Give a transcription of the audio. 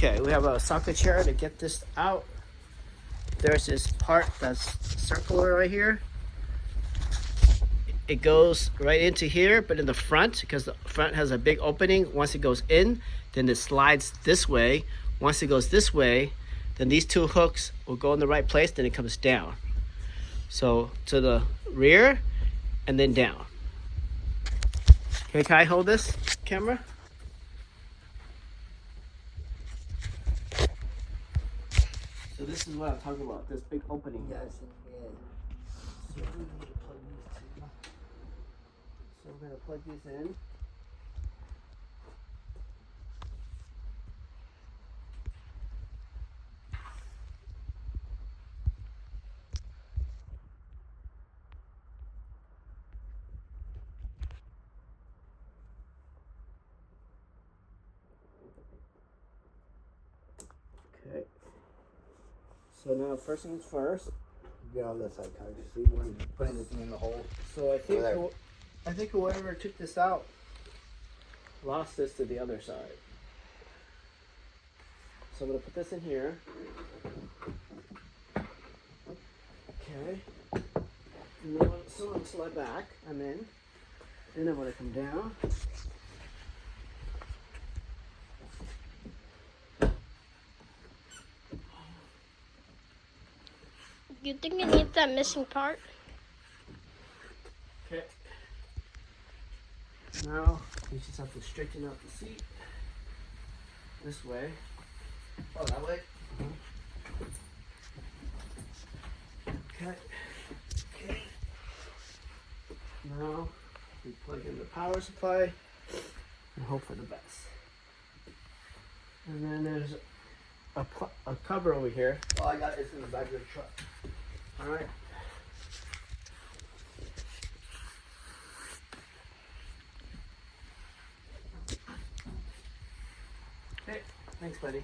Okay, we have a Osaki chair to get this out. There's this part that's circular right here. It goes right into here, but in the front, because the front has a big opening, once it goes in, then it slides this way. Once it goes this way, then these two hooks will go in the right place, then it comes down. So to the rear and then down. Okay, can I hold this camera? So this is what I'm talking about, this big opening. Yes, yeah. So we need to plug these two. So we're gonna plug these in. Okay. So now first things first. Get on this side, kind of see where he's putting this thing in the hole. So I think whoever took this out lost this to the other side. So I'm gonna put this in here. Okay. And then so I'm gonna slide back. I'm in. Then I'm gonna come down. You think it needs that missing part? Okay. Now you just have to straighten out the seat this way. Oh, that way? Okay. Okay. Now we plug in the power supply and hope for the best. And then there's a cover over here. Oh, I got this in the back of the truck. All right. Okay. Thanks, buddy.